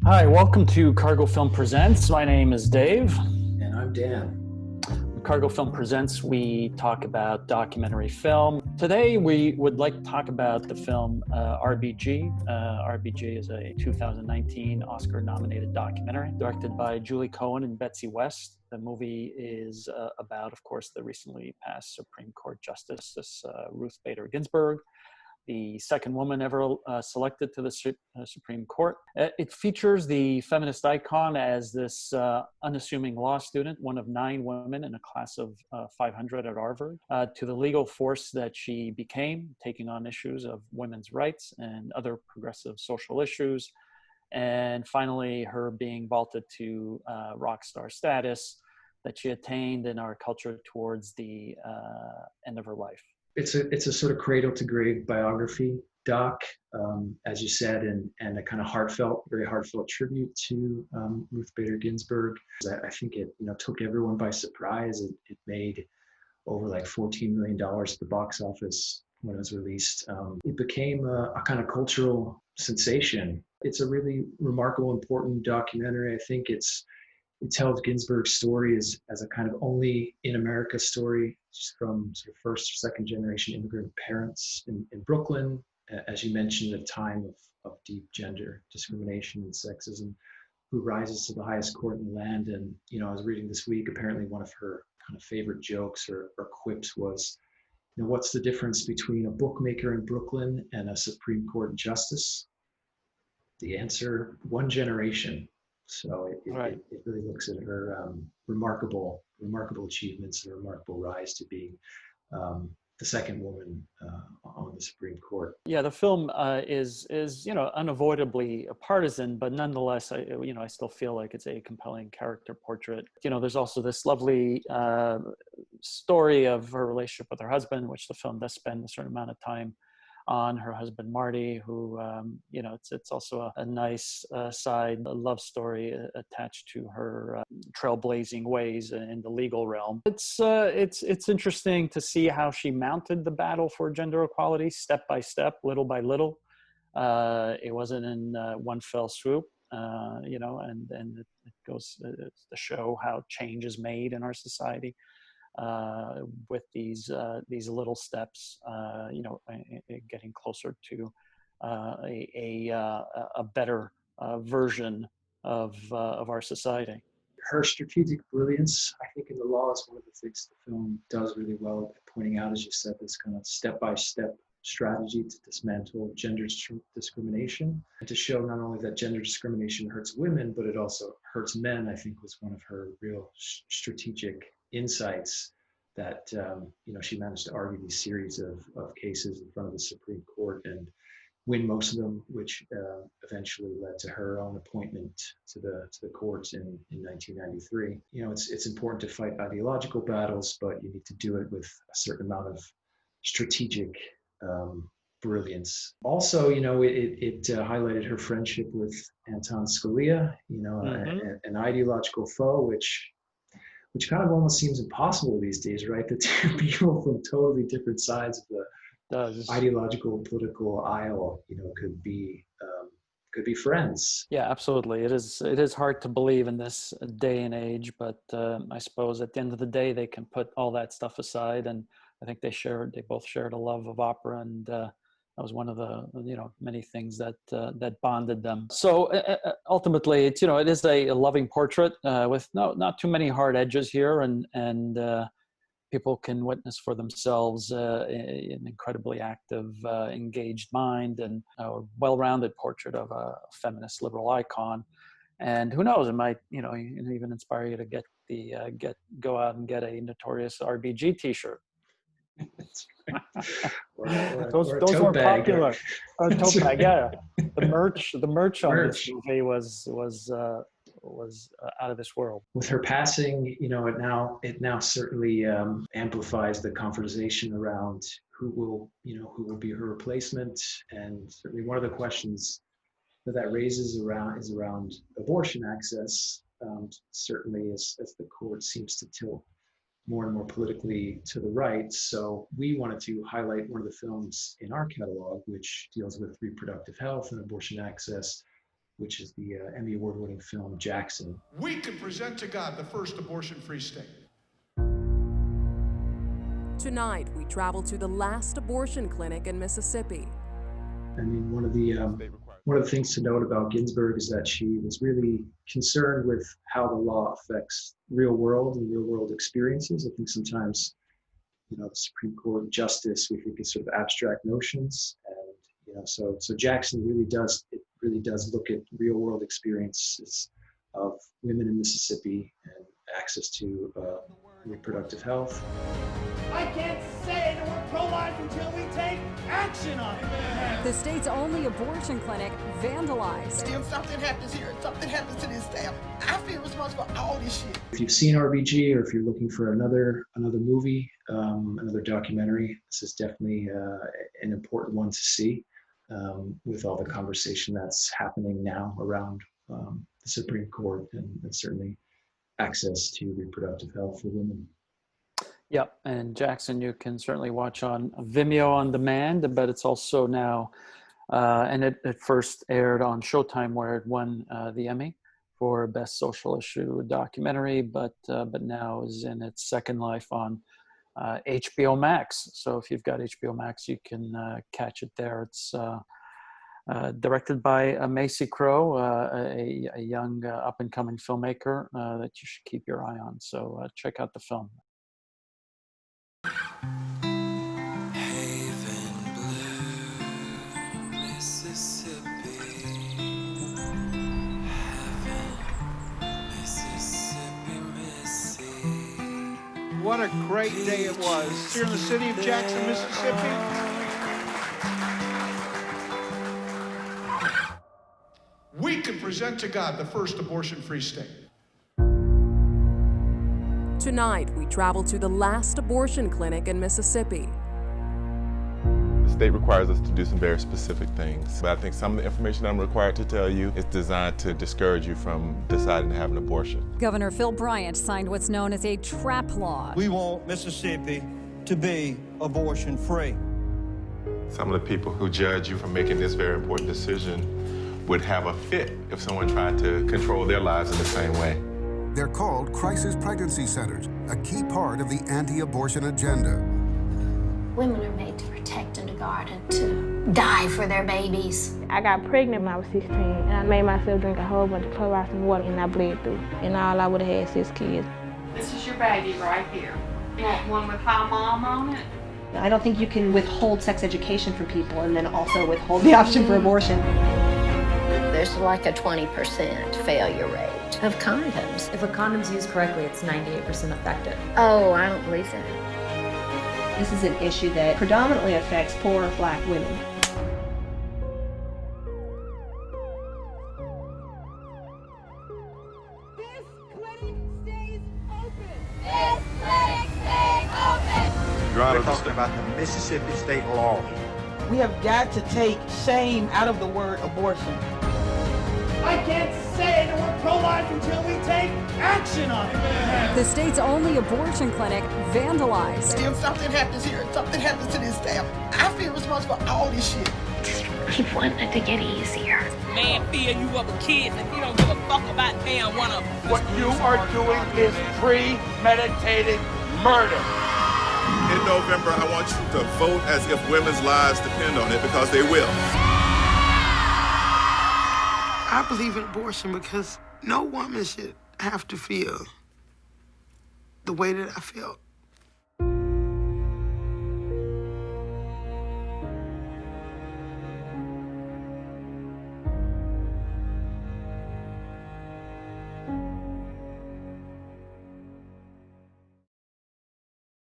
Hi, welcome to Cargo Film Presents. My name is Dave. And I'm Dan. Cargo Film Presents, we talk about documentary film. Today, we would like to talk about the film RBG. RBG is a 2019 Oscar-nominated documentary directed by Julie Cohen and Betsy West. The movie is about, of course, the recently passed Supreme Court Justice, Ruth Bader Ginsburg, the second woman ever selected to the Supreme Court. It features the feminist icon as this unassuming law student, one of 9 women in a class of 500 at Harvard, to the legal force that she became, taking on issues of women's rights and other progressive social issues, and finally her being vaulted to rock star status that she attained in our culture towards the end of her life. It's a sort of cradle to grave biography doc, as you said, and a kind of very heartfelt tribute to Ruth Bader Ginsburg. I think it took everyone by surprise. It made over like $14 million at the box office when it was released. It became a kind of cultural sensation. It's a really remarkable, important documentary. I think it tells Ginsburg's story as a kind of only in America story. She's from sort of first or second generation immigrant parents in Brooklyn, as you mentioned, at a time of deep gender discrimination and sexism, who rises to the highest court in the land. And, I was reading this week, apparently one of her kind of favorite jokes or quips was, what's the difference between a bookmaker in Brooklyn and a Supreme Court justice? The answer, one generation. So it really looks at her remarkable achievements and remarkable rise to being the second woman on the Supreme Court. Yeah, the film is unavoidably partisan, but nonetheless, I still feel like it's a compelling character portrait. There's also this lovely story of her relationship with her husband, which the film does spend a certain amount of time on. Her husband Marty, who it's also a nice side love story attached to her trailblazing ways in the legal realm. It's interesting to see how she mounted the battle for gender equality step by step, little by little. It wasn't in one fell swoop. And it goes to show how change is made in our society. With these little steps, getting closer to a better version of our society. Her strategic brilliance, I think, in the law is one of the things the film does really well at pointing out, as you said, this kind of step-by-step strategy to dismantle gender discrimination and to show not only that gender discrimination hurts women, but it also hurts men. I think was one of her real strategic insights that she managed to argue these series of cases in front of the Supreme Court and win most of them, which eventually led to her own appointment to the courts in 1993. It's important to fight ideological battles, but you need to do it with a certain amount of strategic brilliance. Also, it highlighted her friendship with Anton Scalia, an ideological foe, which kind of almost seems impossible these days, right? The two people from totally different sides of the ideological political aisle, could be friends. Yeah, absolutely. It is hard to believe in this day and age, but I suppose at the end of the day, they can put all that stuff aside. And I think they both shared a love of opera, and that was one of the many things that bonded them. So ultimately, it is a loving portrait with not too many hard edges here, and people can witness for themselves an incredibly active, engaged mind and a well-rounded portrait of a feminist liberal icon. And who knows, it might even inspire you to go out and get a Notorious RBG T-shirt. Those were popular. Or a tote bag, yeah. The merch on this movie was out of this world. With her passing, it now certainly amplifies the conversation around who will be her replacement, and certainly one of the questions that raises is around abortion access. Certainly, as the court seems to tilt more and more politically to the right. So we wanted to highlight one of the films in our catalog, which deals with reproductive health and abortion access, which is the Emmy Award-winning film Jackson. We can present to God the first abortion-free state. Tonight, we travel to the last abortion clinic in Mississippi. I mean, one of the things to note about Ginsburg is that she was really concerned with how the law affects real world and real world experiences. I think sometimes, the Supreme Court justice, we think is sort of abstract notions, and so Jackson really does look at real world experiences of women in Mississippi and access to reproductive health. I can't say that we're pro-life until we take action on it. The state's only abortion clinic vandalized. If something happens here and something happens to this staff, I feel responsible for all this shit. If you've seen RBG, or if you're looking for another movie, another documentary, this is definitely an important one to see, with all the conversation that's happening now around the Supreme Court and certainly access to reproductive health for women. Yep, and Jackson, you can certainly watch on Vimeo on demand, but it's also now, and it first aired on Showtime, where it won the Emmy for Best Social Issue Documentary, but now is in its second life on HBO Max. So if you've got HBO Max, you can catch it there. It's directed by Macy Crow, a young up-and-coming filmmaker that you should keep your eye on. So check out the film. Haven Blue, Mississippi. Heaven, Mississippi, Missy. What a great day it was here in the city of Jackson, Mississippi. We can present to God the first abortion-free state. Tonight, we travel to the last abortion clinic in Mississippi. The state requires us to do some very specific things, but I think some of the information I'm required to tell you is designed to discourage you from deciding to have an abortion. Governor Phil Bryant signed what's known as a TRAP law. We want Mississippi to be abortion-free. Some of the people who judge you for making this very important decision would have a fit if someone tried to control their lives in the same way. They're called crisis pregnancy centers, a key part of the anti-abortion agenda. Women are made to protect and to guard and to die for their babies. I got pregnant when I was 16, and I made myself drink a whole bunch of Clorox and water, and I bled through. And all I would have had 6 kids. This is your baby right here. You want one with high mom on it? I don't think you can withhold sex education from people and then also withhold the option for abortion. There's like a 20% failure rate of condoms. If a condom's used correctly, it's 98% effective. Oh, I don't believe that. This is an issue that predominantly affects poor Black women. This clinic stays open. This clinic stays open. Your Honor, we're talking about the Mississippi state law. We have got to take shame out of the word abortion. I can't say that we're pro-life until we take action on it. The state's only abortion clinic vandalized. If something happens here and something happens to this staff, I feel responsible for all this shit. Just keep wanting it to get easier. Man, fill you up with kids and you don't give a fuck about damn one of them. What you are doing is premeditated murder. In November, I want you to vote as if women's lives depend on it, because they will. I believe in abortion because no woman should have to feel the way that I felt.